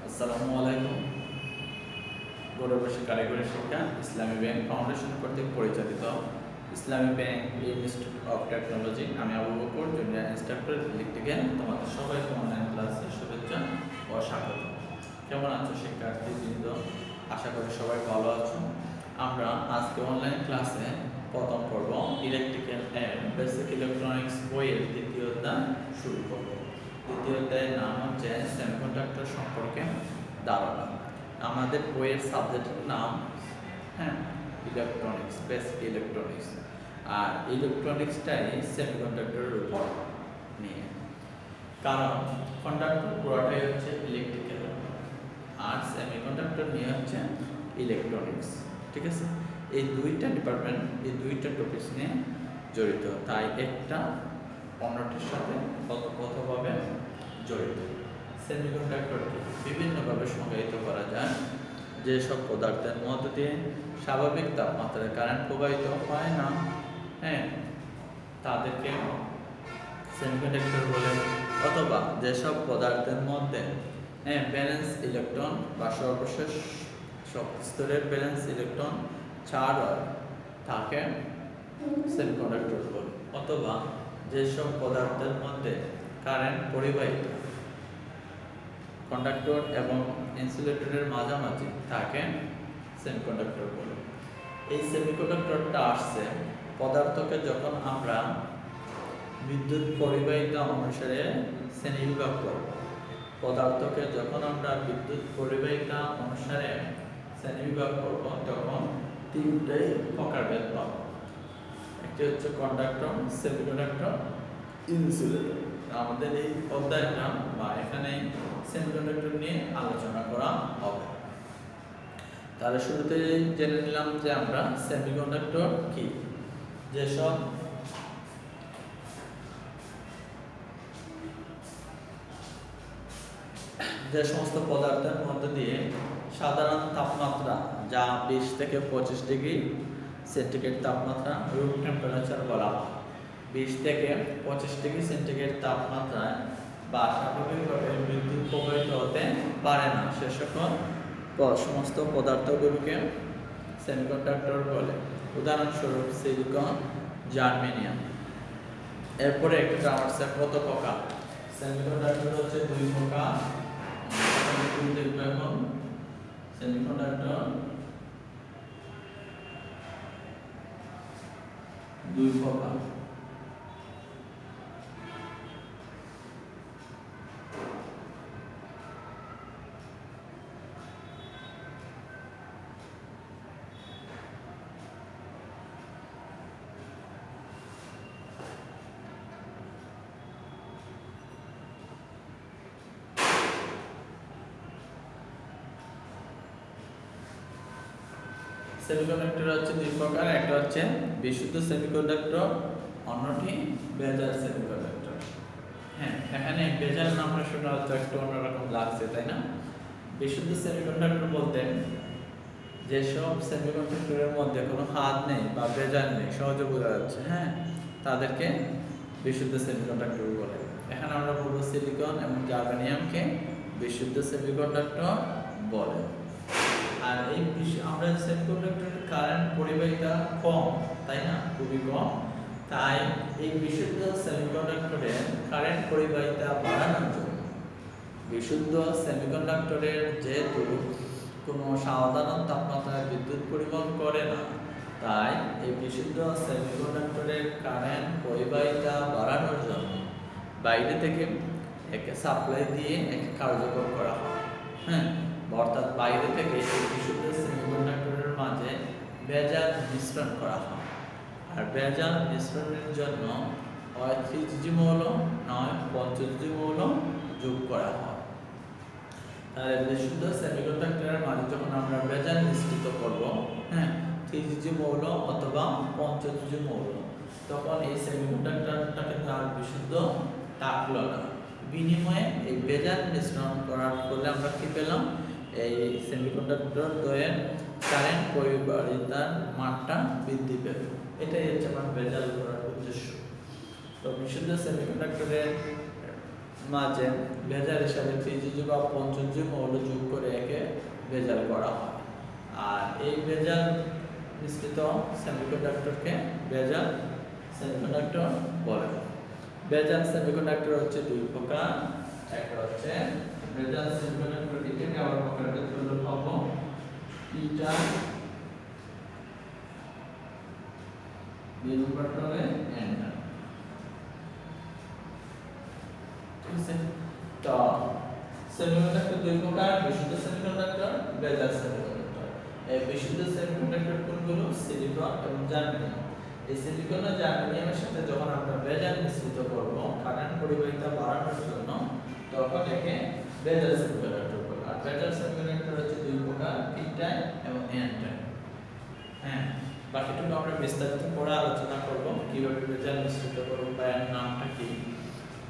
আসসালামু আলাইকুম। গৌরবশী কারিগরি শিক্ষা ইসলামী ব্যাংক ফাউন্ডেশন কর্তৃক পরিচালিত ইসলামী ব্যাংক ইনস্টিটিউট অফ টেকনোলজি, আমি Abu Bakar junior instructor electrical. তোমাদের সবাইকে অনলাইন ক্লাসে শুভেচ্ছা ও স্বাগত। কেমন আছো শিক্ষার্থীবৃন্দ? আশা করি সবাই ভালো আছো। আমরা আজকে অনলাইন ক্লাসে প্রথম পর্ব ইলেকট্রিক্যাল এর বেসিক ইলেকট্রনিক্স বইয়ের দ্বিতীয় অধ্যায় শুরু করব। দ্বিতীয় অধ্যায়ের নাম হচ্ছে সেমিকন্ডাক্টর সম্পর্কে ধারণা। আমাদের বইয়ের সাবজেক্টের নাম ইলেকট্রনিক্স, বেসিক ইলেকট্রনিক্স। আর ইলেকট্রনিক্সটাই সেমিকন্ডাক্টরের উপর নিয়ে, কারণ কন্ডাক্টর পুরোটাই হচ্ছে ইলেকট্রিক্যাল আর সেমিকন্ডাক্টর নিয়ে হচ্ছে ইলেকট্রনিক্স। ঠিক আছে, এই দুইটা ডিপার্টমেন্ট, এই দুইটা টপিকস নিয়ে জড়িত, তাই একটা অন্যটির সাথে ওতপ্রোতভাবে জড়িত। সেমিকন্ডাক্টরকে বিভিন্নভাবে সংজ্ঞায়িত করা যায়। যেসব পদার্থের মধ্য দিয়ে স্বাভাবিক তাপমাত্রায় কারেন্ট প্রবাহিত হয় না, তাদেরকে সেমিকন্ডাক্টর বলে। অথবা যেসব পদার্থের মধ্যে ব্যালেন্স ইলেকট্রন বা সর্বশেষ স্তরের ব্যালেন্স ইলেকট্রন ছাড় হয় তাকে সেমিকন্ডাক্টর বলে। অথবা যেসব পদার্থের মধ্যে কারেন্ট পরিবাহিত কন্ডাক্টর এবং ইনসুলেটরের মাঝামাঝি তাকে সেমিকন্ডাক্টর বলে। এই সেমিকন্ডাক্টরটা আসছে পদার্থকে যখন আমরা বিদ্যুৎ পরিবাহিতা অনুসারে শ্রেণীবিভাগ করব। পদার্থকে যখন আমরা বিদ্যুৎ পরিবাহিতা অনুসারে শ্রেণীবিভাগ করব, তখন তিনটাই প্রকারভেদ পাবো। একটি হচ্ছে কন্ডাক্টর, সেমিকন্ডাক্টর, ইনসুলেটর। আমাদের এই অধ্যায়টা বা এখানে সেমিকন্ডাক্টর নিয়ে আলোচনা করা হবে। তাহলে শুরুতে জেনে নিলাম যে আমরা সেমিকন্ডাক্টর কি। যে সমস্ত পদার্থের মধ্য দিয়ে সাধারণ তাপমাত্রা, যা 20 থেকে 25 ডিগ্রি সেন্টিগ্রেড তাপমাত্রা রুম টেম্পারেচার বলা হয়, 20 থেকে 25 ডিগ্রি সেন্টিগ্রেড তাপমাত্রায় বা স্বাভাবিকভাবে বিদ্যুৎ প্রবাহিত হতে পারে না, সে সকল সমস্ত পদার্থগুলোকে সেমিকন্ডাক্টর বলে। উদাহরণস্বরূপ সিলিকন, জার্মেনিয়াম। এরপরে একটা হচ্ছে কত প্রকার সেমিকন্ডাক্টর? হচ্ছে দুই প্রকার। এখন সেমিকন্ডাক্টর দুই প্রকার। সেমিকন্ডাক্টর হচ্ছে দুই প্রকার, একটা হচ্ছে বিশুদ্ধ সেমিকন্ডাক্টর, অন্যটি ভেজাল সেমিকন্ডাক্টর। এখানে ভেজাল নামটা শোনা হচ্ছে একটু অন্যরকম লাগছে, তাই না? বিশুদ্ধ সেমিকন্ডাক্টর বলতে যেসব সেমিকন্ডাক্টরের মধ্যে কোনো হাত নেই বা ভেজাল নেই, সহজে বোঝা যাচ্ছে, তাদেরকে বিশুদ্ধ সেমিকন্ডাক্টর বলে। এখানে আমরা বলবো সিলিকন এবং জার্মেনিয়ামকে বিশুদ্ধ সেমিকন্ডাক্টর বলে। আর এই আমরা সেমিকন্ডাক্টরের কারেন্ট পরিবাহিতা কম, তাই না? খুবই কম। তাই এই বিশুদ্ধ সেমিকন্ডাক্টরের কারেন্ট পরিবাহিতা বাড়ানোর জন্য, বিশুদ্ধ সেমিকন্ডাক্টরের যেহেতু কোনো সাধারণ তাপমাত্রায় বিদ্যুৎ পরিবহন করে না, তাই এই বিশুদ্ধ সেমিকন্ডাক্টরের কারেন্ট পরিবাহিতা বাড়ানোর জন্য বাইরে থেকে একে সাপ্লাই দিয়ে একে কার্যকর করা হয়। অর্থাৎ বাইরে থেকে এই বিশুদ্ধ সেমিকন্ডাক্টরের মাঝে ভেজাল মিশ্রণ করা হয়। আর ভেজাল মিশ্রণের জন্য হয় 3G মৌল, নয় 5G মৌল যোগ করা হয়। তাহলে বিশুদ্ধ সেমিকন্ডাক্টরের মাঝে যখন আমরা ভেজাল মিশ্রিত করব, 3G মৌল অথবা 5G মৌল, তখন এই সেমিকন্ডাক্টরটাকে তার বিশুদ্ধ থাকলো না। বিনিময়ে এই ভেজাল মিশ্রণ করার ফলে আমরা কি পেলাম? এই সেমিকন্ডাক্টর দ্বয়ের কারেন্ট পরিবাহিতার মানটা বৃদ্ধি পেল। এটাই হচ্ছে আমার ভেজাল করার উদ্দেশ্য। তো বিশুদ্ধ সেমিকন্ডাক্টরের মাঝে ভেজাল হিসাবে ত্রিযুজি বা পঞ্চযুজি মৌল যোগ করে একে ভেজাল করা হয়। আর এই ভেজাল মিশ্রিত সেমিকন্ডাক্টরকে ভেজাল সেমিকন্ডাক্টর বলে। ভেজাল সেমিকন্ডাক্টর হচ্ছে দুই প্রকার, একটা হচ্ছে ভেজাল সেমিকন্ডাক্টর এটাকে আবার প্রকারভেদ করলে পাবো ইটা দুই নম্বরটা হবে এন। ঠিক আছে, তো সেমিকন্ডাক্টর দুই প্রকার, বিশুদ্ধ সেমিকন্ডাক্টর, ভেজাল সেমিকন্ডাক্টর। এই বিশুদ্ধ সেমিকন্ডাক্টর কোনগুলো? সিলিকন এবং জার্মেনিয়াম। এই সিলিকন ও জার্মেনিয়ামের সাথে যখন আমরা ভেজাল মিশ্রিত করব কারেন্ট পরিবাহিতা বাড়ানোর জন্য, তখন একে ভেজাল সেমিকন্ডাক্টর বলে। আর ভেজাল সেমিকন্ডাক্টর হচ্ছে দুই প্রকার, পি টাইপ এবং এন টাইপ। হ্যাঁ, বাকিটুকু আমরা বিস্তারিত পরে আলোচনা করব কিভাবে ভেজাল মিশ্রিত করব বা এর নামটা কি।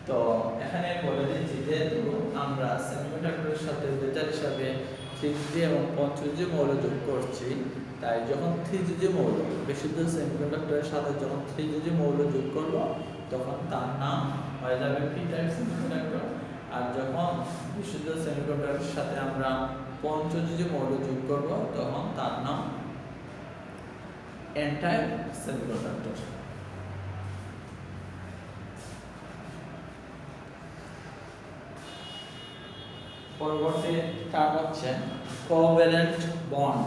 তো এখানে বলে দিচ্ছি যে আমরা সেমিকন্ডাক্টরের সাথে ভেজাল হিসাবে ত্রিযুজি এবং পঞ্চযুজি মৌল যোগ করছি, তাই যখন ত্রিযুজি মৌল বিশুদ্ধ সেমিকন্ডাক্টরের সাথে যখন ত্রিযুজি মৌল যোগ করব তখন তার নাম হয়ে যাবে পি টাইপ সেমিকন্ডাক্টর। আর যখন বিশুদ্ধ সেমিকন্ডাক্টরের সাথে আমরা পঞ্চযুজি মৌল যোগ করব তখন তার নাম এন টাইপ সেমিকন্ডাক্টর। পরবর্তী টার্ম হচ্ছে কোভ্যালেন্ট বন্ড।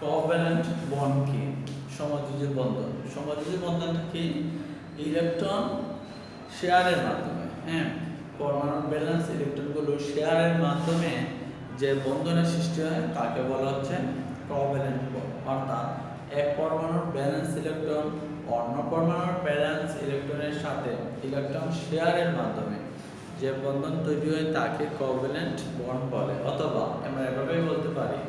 কোভ্যালেন্ট বন্ড কি? সমযোজী বন্ধন। সমযোজী বন্ধনটা কি? ইলেকট্রন শেয়ারের মাধ্যমে, হ্যাঁ, পরমাণুর ব্যালেন্স ইলেকট্রনগুলো শেয়ারের মাধ্যমে যে বন্ধনের সৃষ্টি হয় তাকে বলা হচ্ছে কোভ্যালেন্ট বন্ড। অর্থাৎ এক পরমাণুর ব্যালেন্স ইলেকট্রন অন্য পরমাণুর ব্যালেন্স ইলেকট্রনের সাথে ইলেকট্রন শেয়ারের মাধ্যমে যে বন্ধন তৈরি হয় তাকে কোভ্যালেন্ট বন্ড বলে। অথবা আমরা এভাবেই বলতে পারি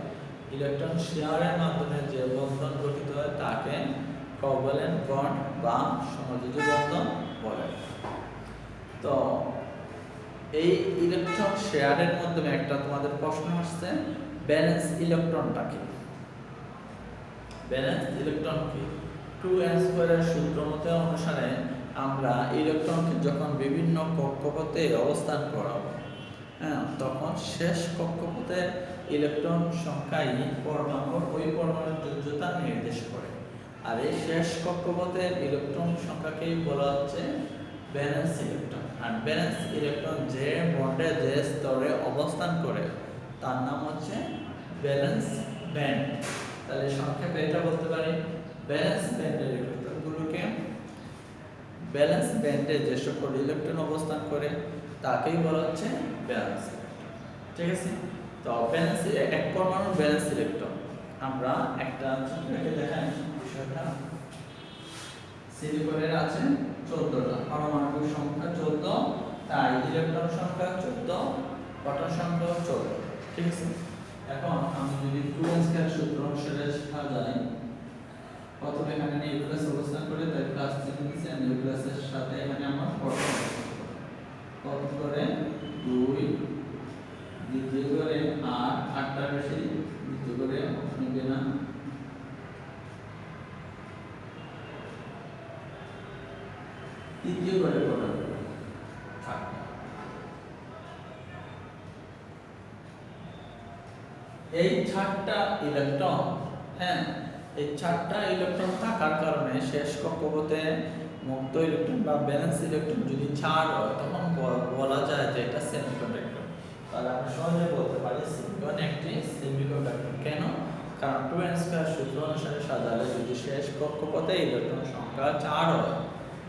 ইলেকট্রন শেয়ারের মাধ্যমে যে বন্ধন গঠিত হয় তাকে কোভ্যালেন্ট বন্ড বা সমযোজী বন্ধন বলে। তো এই ইলেকট্রন শেয়ারের মাধ্যমে একটা তোমাদের প্রশ্ন আসছে, ব্যালেন্স ইলেকট্রনটা কি? ব্যালেন্স ইলেকট্রন কি? 2n² এর সূত্র মতে অনুসারে আমরা ইলেকট্রনকে যখন বিভিন্ন কক্ষপথে অবস্থান করাবো, হ্যাঁ, তখন শেষ কক্ষপথে ইলেকট্রন সংখ্যাই পরমাণুর ওই পরমাণুর যোজ্যতা নির্দেশ করে। আর এই শেষ কক্ষপথের ইলেকট্রন সংখ্যাকেই বলা হচ্ছে ব্যালেন্স ইলেকট্রন। আর ব্যালেন্স ইলেকট্রন যে বন্ডে যে স্তরে অবস্থান করে তার নাম হচ্ছে ব্যালেন্স ব্যান্ড। তাহলে সংক্ষেপে এটা বলতে পারি ব্যালেন্স ব্যান্ডের ইলেকট্রনগুলোকে, ব্যালেন্স ব্যান্ডে যে সকল ইলেকট্রন অবস্থান করে তাকেই বলা হচ্ছে ব্যালেন্স ইলেকট্রন। ঠিক আছে, তো ব্যালেন্স এক পরমাণুর ব্যালেন্স ইলেকট্রন আমরা একটা চিত্রকে দেখাই বিষয়টা। সিলিকনের আছে 14টা, পারমাণবিক সংখ্যা 14, তাই ইলেকট্রন সংখ্যা 14, প্রোটন সংখ্যা 14। ঠিক আছে, এখন আমি যদি 2n² সূত্র অনুসারে সাজাই, প্রথমে এখানে নিউক্লিয়াস অবস্থান করে তাই প্লাস চিহ্ন দিয়েছি, আর নিউক্লিয়াসের সাথে এখানে আমার প্রোটন প্রথম করে 2, দ্বিতীয় করে 8, 8টার বেশি দ্বিতীয় করে নিবে না, তৃতীয় করে প্রোটন 8টা। এই 4টা ইলেকট্রন, হ্যাঁ, এই 4টা ইলেকট্রন থাকার কারণে শেষ কক্ষপথে মুক্ত ইলেকট্রন বা ব্যালেন্স ইলেকট্রন যদি 4 হয় তখন বলা যায় যে এটা সেমিকন্ডাক্টর। তাহলে আমরা সহজে বলতে পারি সিলিকন একটি সেমিকন্ডাক্টর। কেন? কারণ 2n² সূত্র অনুসারে সাজালে যদি শেষ কক্ষপথে ইলেকট্রন সংখ্যা 4 হয়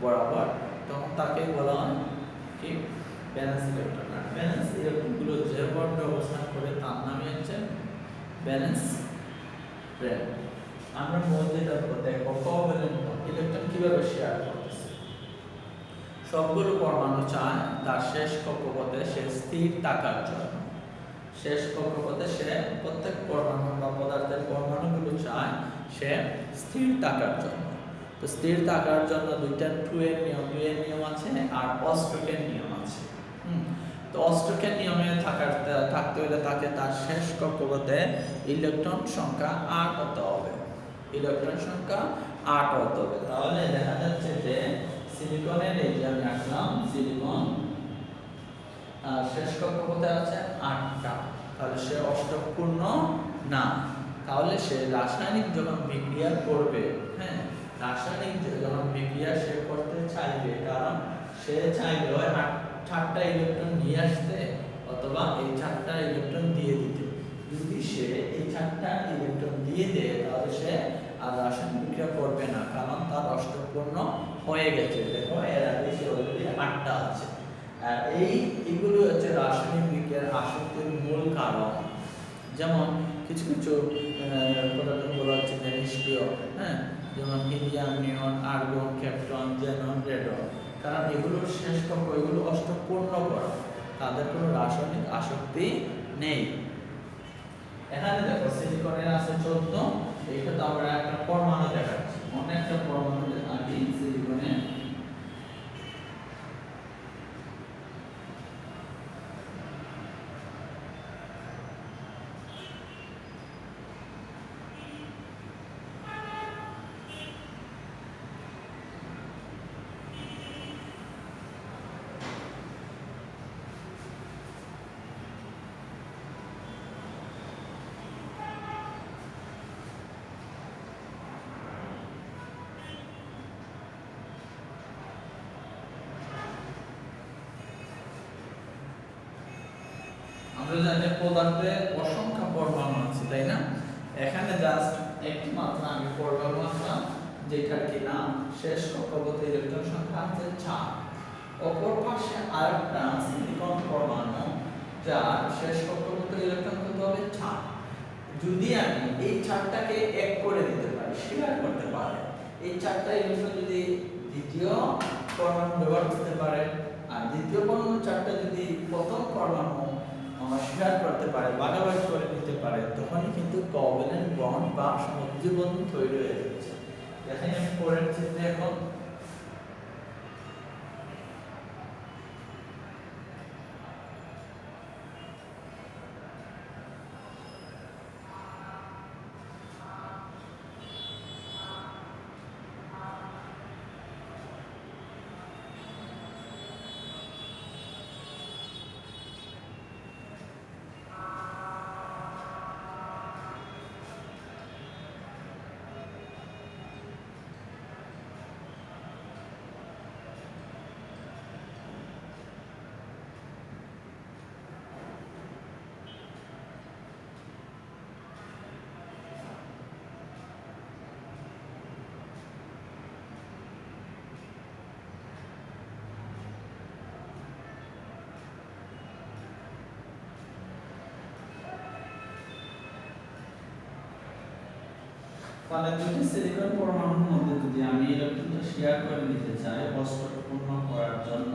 বরাবর, তখন তাকে বলা হয় কি ব্যালেন্স ইলেকট্রন। আর ব্যালেন্স ইলেকট্রনগুলো যে বন্ডে অবস্থান করে তার নামই হচ্ছে ব্যালেন্স ব্যান্ড। আমরা মূল যেটা দেখব কোভ্যালেন্ট বন্ড, ইলেকট্রন কিভাবে শেয়ার করতেছে। সবগুলো পরমাণু চায় তার শেষ কক্ষপথে সে স্থির থাকার জন্য। শেষ কক্ষপথে সে প্রত্যেক পরমাণু বা পদার্থের পরমাণুগুলো চায় সে স্থির থাকার জন্য। তো স্থির থাকার জন্য দুইটা দুইয়ের নিয়ম আছে আর অষ্টকের নিয়ম আছে। তো অষ্টকের নিয়মে থাকতে হলে তাকে তার শেষ কক্ষপথে ইলেকট্রন সংখ্যা 8 হতে হবে। ইলেকট্রন সংখ্যা 8 হতে হবে। তাহলে দেখা যাচ্ছে যে সিলিকনের এই যে আমি আঁকলাম সিলিকন শেষ কক্ষপথে আছে 8টা। তাহলে সে অষ্টক পূর্ণ না। তাহলে সে রাসায়নিক যখন বিক্রিয়া করবে, হ্যাঁ, রাসায়নিক যখন বিক্রিয়া সে করতে চাইবে, কারণ সে চাইবে 8টা ইলেকট্রন নিয়ে আসতে অথবা এই 4টা ইলেকট্রন দিয়ে দিতে। যদি সে এই 4টা ইলেকট্রন দিয়ে দেয় তাহলে সে আর রাসায়নিক বিক্রিয়া করবে না, কারণ তার অষ্টক পূর্ণ হয়ে গেছে। দেখো এর আগে সে অলরেডি 8টা আছে। এইগুলো হচ্ছে রাসায়নিক বিক্রিয়ার আসক্তির মূল কারণ। যেমন কিছু কিছু পদার্থগুলো হচ্ছে যে নিষ্ক্রিয়, হ্যাঁ, যেমন হিলিয়াম, নিয়ন, আর্গন, ক্যাপ্টন, জেনন, রেডন। কারণ এগুলোর শেষ কক্ষ এগুলো অষ্টক পূর্ণ করা, তাদের কোনো রাসায়নিক আসক্তি নেই। এখানে দেখো সিলিকনের আছে 14। এইটা তো আমরা একটা পরমাণু দেখাচ্ছি, অনেকটা পরমাণু আগে সিলিকনের। আমরা জানি পদার্থে অসংখ্য পরমাণু আছে, তাই না? এখানে জাস্ট একটি মাত্র আমি পরমাণু আঁকলাম যেটার কি নাম শেষ কক্ষপথে ইলেকট্রন সংখ্যা আছে 4। অপর পাশে আরেকটা সিলিকন পরমাণু যার শেষ কক্ষপথে ইলেকট্রন কত হবে 4। যদি আমি এই 4টাকে এক করে দিতে পারি, শেয়ার করতে পারি, এই 4টা ইলেকট্রন যদি দ্বিতীয় পরমাণু ব্যবহার করতে পারে আর দ্বিতীয় পরমাণু 4টা যদি প্রথম পরমাণু শেয়ার করতে পারে, ভাগাভাগি করে নিতে পারে, তখনই কিন্তু কোভ্যালেন্ট বন্ড বা সমযোজী বন্ধন তৈরি হয়ে যাচ্ছে। দেখেন আমি পরের চিত্রে এখন তাহলে দুটি সিলিকন পরমাণুর মধ্যে যদি আমি ইলেকট্রনটা শেয়ার করে নিতে চাই অষ্টক পূর্ণ করার জন্য,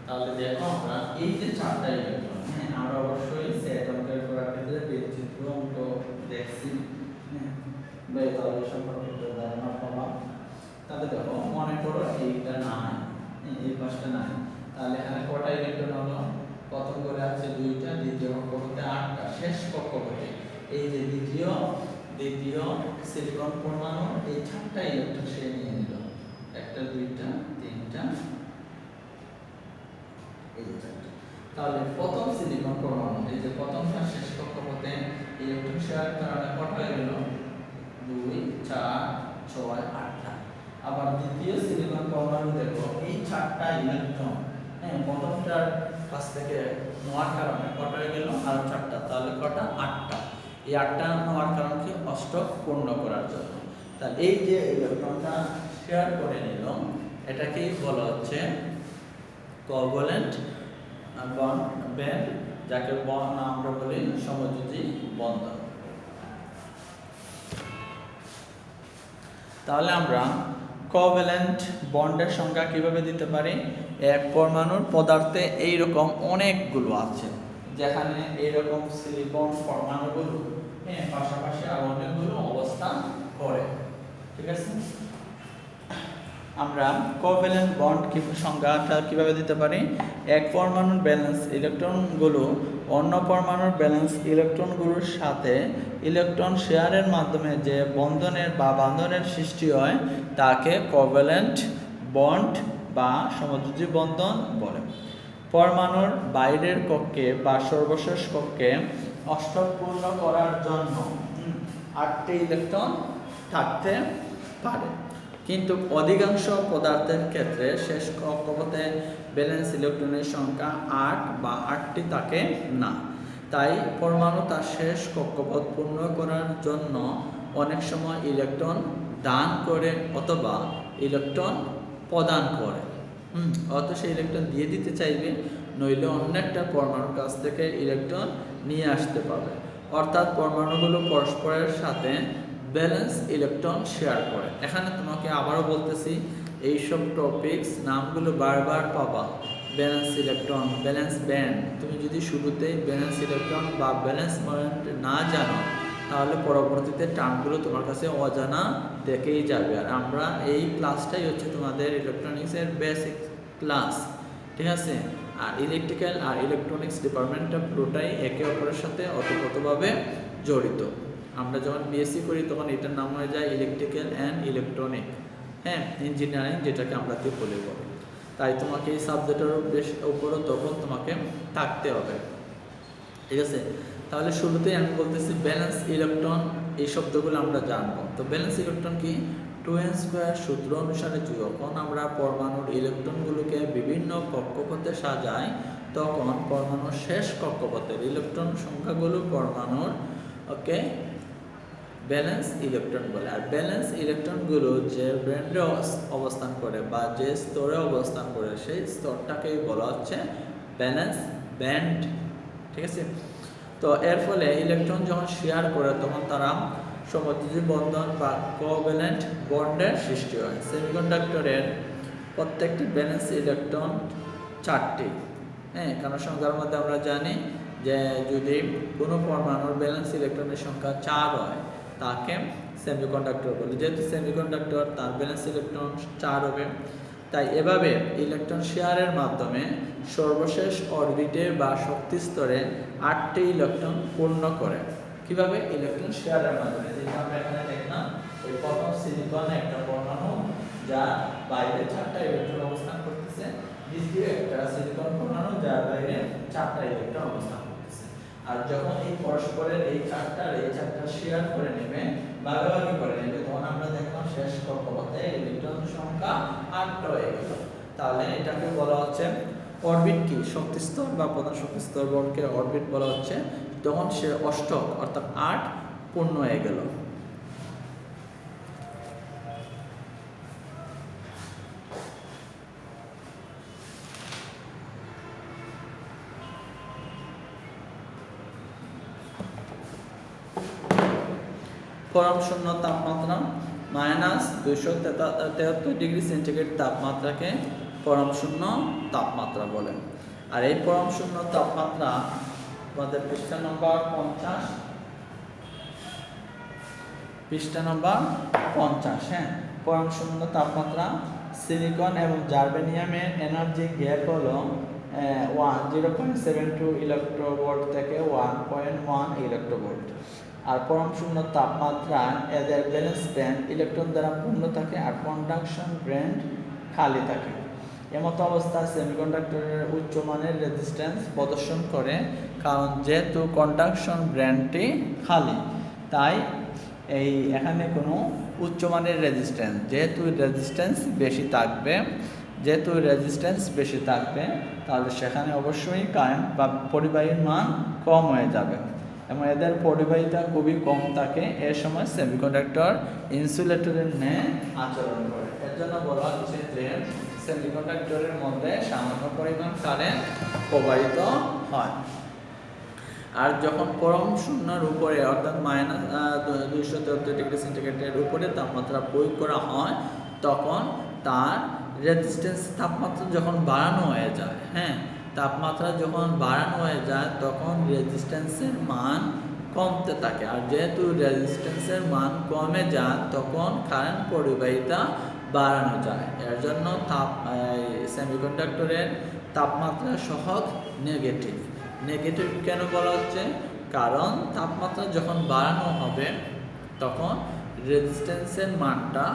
তাহলে দেখো আমরা এই যে 4টা ইলেকট্রন, হ্যাঁ, আমরা অবশ্যই সেট অঙ্কের করার ক্ষেত্রে চিত্র অঙ্ক দেখছি, হ্যাঁ, তাহলে সম্পর্কে একটা ধারণা পাবা। তাহলে দেখো মনে করো এইটা নাই, এই পাশটা নাই, তাহলে এখানে কয়টা ইলেকট্রন হলো? প্রথম করে আছে 2টা, দ্বিতীয় কক্ষপথে 8টা, শেষ কক্ষপথে এই যে দ্বিতীয় সিলিকন পরমাণু এই 4টা ইলেকট্রন সে নিয়ে নিল। 1টা 2টা 3টা এই যে 4টা। তাহলে প্রথম সিলিকন পরমাণু এই যে প্রথমটা শেষ কক্ষপথে ইলেকট্রন শেয়ার কারণে কত হয়ে গেল? 2 4 6 8টা। আবার দ্বিতীয় সিলিকন পরমাণু দেখো এই 4টা ইলেকট্রন, হ্যাঁ, প্রথমটার কাছ থেকে নেওয়ার কারণে কত হয়ে গেল? আর 4টা, তাহলে কটা? 8টা। এই 8টা নেওয়ার কারণ কি? অষ্টক পূর্ণ করার জন্য। তাহলে এই যে ইলেকট্রনটা শেয়ার করে নিল এটাকেই বলা হচ্ছে কোভ্যালেন্ট বন্ড, যাকে আমরা বলি সমযোজী বন্ধন। তাহলে আমরা কোভ্যালেন্ট বন্ডের সংখ্যা কিভাবে দিতে পারি? এক পরমাণুর পদার্থে এইরকম অনেকগুলো আছে, যেখানে এইরকম সিলিকন পরমাণুগুলো পাশাপাশি আর অনেকগুলো অবস্থান করে। ঠিক আছে, আমরা কোভ্যালেন্ট বন্ড সংজ্ঞাটা কিভাবে দিতে পারি? এক পরমাণুর ব্যালেন্স ইলেকট্রনগুলো অন্য পরমাণুর ব্যালেন্স ইলেকট্রনগুলোর সাথে ইলেকট্রন শেয়ারের মাধ্যমে যে বন্ধনের বা বাঁধনের সৃষ্টি হয় তাকে কোভ্যালেন্ট বন্ড বা সমযোজী বন্ধন বলে। পরমাণুর বাইরের কক্ষে বা সর্বশেষ কক্ষে অষ্টক পূর্ণ করার জন্য 8টি ইলেকট্রন থাকতে পারে, কিন্তু অধিকাংশ পদার্থের ক্ষেত্রে শেষ কক্ষপথে ব্যালেন্স ইলেকট্রনের সংখ্যা 8 বা 8টি থাকে না। তাই পরমাণু তার শেষ কক্ষপথ পূর্ণ করার জন্য অনেক সময় ইলেকট্রন দান করে অথবা ইলেকট্রন প্রদান করে। অত সেই ইলেকট্রন দিয়ে দিতে চাইবে, নইলে অন্য একটা পরমাণুর কাছ থেকে ইলেকট্রন নিয়ে আসতে পারবে। অর্থাৎ পরমাণুগুলো পরস্পরের সাথে ব্যালেন্স ইলেকট্রন শেয়ার করে। এখানে তোমাকে আবারও বলতেছি, এইসব টপিকস নামগুলো বারবার পাবা। Balance electron, valence band. তুমি যদি শুরুতেই ব্যালেন্স ইলেকট্রন বা ব্যালেন্স ব্যান্ড না জানো, তাহলে পরবর্তীতে টার্মগুলো তোমার কাছে অজানা দেখেই যাবে। আর আমরা এই ক্লাসটাই হচ্ছে তোমাদের ইলেকট্রনিক্সের বেসিক ক্লাস। ঠিক আছে, আর ইলেকট্রিক্যাল আর ইলেকট্রনিক্স ডিপার্টমেন্টটা পুরোটাই একে অপরের সাথে ওতপ্রোতভাবে জড়িত। আমরা যখন বিএসসি করি তখন এটার নাম হয়ে যায় ইলেকট্রিক্যাল অ্যান্ড ইলেকট্রনিক ইঞ্জিনিয়ারিং, যেটাকে আমরা বলি। তাই তোমাকে এই সাবজেক্টের উপরও তখন তোমাকে থাকতে হবে। ঠিক আছে, তাহলে শুরুতেই আমি বলতেছি ব্যালেন্স ইলেকট্রন, এই শব্দগুলো আমরা জানবো। তো ব্যালেন্স ইলেকট্রন কি? 2n² সূত্র অনুসারে যখন আমরা পরমাণুর ইলেকট্রনগুলোকে বিভিন্ন কক্ষপথে সাজাই, তখন পরমাণুর শেষ কক্ষপথের ইলেকট্রন সংখ্যাগুলো পরমাণুর ব্যালেন্স ইলেকট্রন বলে। আর ব্যালেন্স ইলেকট্রনগুলো যে ব্যান্ডে অবস্থান করে বা যে স্তরে অবস্থান করে, সেই স্তরটাকেই বলা হচ্ছে ব্যালেন্স ব্যান্ড। ঠিক আছে, তো এর ফলে ইলেকট্রন যখন শেয়ার করে তখন তারা সমযোজী বন্ধন বা কোভ্যালেন্ট বন্ডের সৃষ্টি হয়। সেমিকন্ডাক্টরের প্রত্যেকটি ব্যালেন্স ইলেকট্রন 4টি। কারণ সংখ্যার মধ্যে আমরা জানি যে যদি কোনো পরমাণুর ব্যালেন্স ইলেকট্রনের সংখ্যা 4 হয় তাকে সেমিকন্ডাক্টর বলে। যেহেতু সেমিকন্ডাক্টর, তার ব্যালেন্স ইলেকট্রন 4 হবে। তাই এভাবে ইলেকট্রন শেয়ারের মাধ্যমে সর্বশেষ অরবিটে বা শক্তি স্তরে 8টি ইলেকট্রন পূর্ণ করে। কিভাবে? ইলেকট্রন শেয়ারের মাধ্যমে। যেটা আমরা এখানে দেখলাম, ওই প্রথম সিলিকন একটা পরমাণু যার বাইরে 4টা ইলেকট্রন অবস্থান করতেছে, দ্বিতীয় একটা সিলিকন পরমাণু যার বাইরে 4টা ইলেকট্রন অবস্থান করতেছে। আর যখন এই পরস্পরের এই 4টা শেয়ার করে নেবে, ভাগাভাগি করে নেবে, তখন আমরা দেখলাম শেষ কক্ষপথে ইলেকট্রন সংখ্যা 8 হয়ে গেল। তাহলে এটাকে বলা হচ্ছে অরবিট। কি? শক্তি স্তর বা প্রধান শক্তি স্তর বলকে অরবিট বলা হচ্ছে। তখন সে অষ্টক অর্থাৎ 8 পূর্ণ হয়ে গেল। পরম শূন্য তাপমাত্রা -273 ডিগ্রি সেন্টিগ্রেড তাপমাত্রাকে পরম শূন্য তাপমাত্রা বলে। আর এই পরম শূন্য তাপমাত্রা আমাদের পৃষ্ঠা নম্বর 50। পরম শূন্য তাপমাত্রা সিলিকন এবং জার্মেনিয়ামের এনার্জি গ্যাপ হলো 0.72 ইলেকট্রোভোল্ট থেকে 1.1 ইলেকট্রোভোল্ট। আর পরম শূন্য তাপমাত্রা এদের ব্যালেন্স ব্যান্ড ইলেকট্রন দ্বারা পূর্ণ থাকে আর কন্ডাকশন ব্যান্ড খালি থাকে। এমতো অবস্থায় সেমিকন্ডাক্টরের উচ্চমানের রেজিস্ট্যান্স প্রদর্শন করে, কারণ যেহেতু কন্ডাকশন ব্যান্ডটি খালি, তাই এখানে কোনো উচ্চমানের রেজিস্ট্যান্স, যেহেতু রেজিস্ট্যান্স বেশি থাকবে তাহলে সেখানে অবশ্যই কারেন্ট বা পরিবাহীর মান কম হয়ে যাবে এবং এদের পরিবাহিতা খুবই কম থাকে। এর সময় সেমিকন্ডাক্টর ইনসুলেটরের ন্যায় আচরণ করে। এর জন্য বলা হচ্ছে যে সেমিকন্ডাক্টরের মধ্যে সামান্য পরিমাণ কারেন্ট প্রবাহিত হয়। আর যখন পরম শূন্যের উপরে অর্থাৎ -273 ডিগ্রি সেন্টিগ্রেডের উপরে তাপমাত্রা প্রয়োগ করা হয়, তখন তার রেজিস্ট্যান্স তাপমাত্রা যখন বাড়ানো হয়ে যায়, হ্যাঁ, তাপমাত্রা যখন বাড়ানো হয়ে যায় তখন রেজিস্ট্যান্সের মান কমতে থাকে। আর যেহেতু রেজিস্ট্যান্সের মান কমে যায় তখন কারেন্ট পরিবাহিতা বাড়ানো যায়। এর জন্য সেমিকন্ডাক্টরের তাপমাত্রা সহগ নেগেটিভ। নেগেটিভ কেন বলা হচ্ছে? কারণ তাপমাত্রা যখন বাড়ানো হবে তখন রেজিস্ট্যান্সের মানটা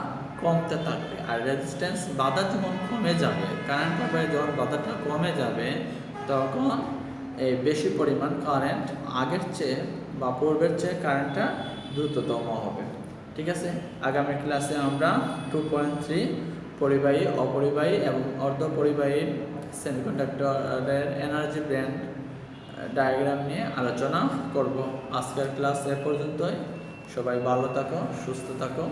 কমতে থাকবে। আর রেজিস্ট্যান্স বাধা যখন কমে যাবে, কারেন্ট প্রবাহে যখন বাধাটা কমে যাবে তখন এই বেশি পরিমাণ কারেন্ট আগের চেয়ে বা পূর্বের চেয়ে কারেন্টটা দ্রুততম হবে। ঠিক আছে, আগামী ক্লাসে আমরা 2.3 পরিবাহী, অপরিবাহী এবং অর্ধপরিবাহী সেমিকন্ডাক্টরের এনার্জি ব্যান্ড ডায়াগ্রাম নিয়ে আলোচনা করব। আজকের ক্লাস এ পর্যন্তই। সবাই ভালো থাকো, সুস্থ থাকো।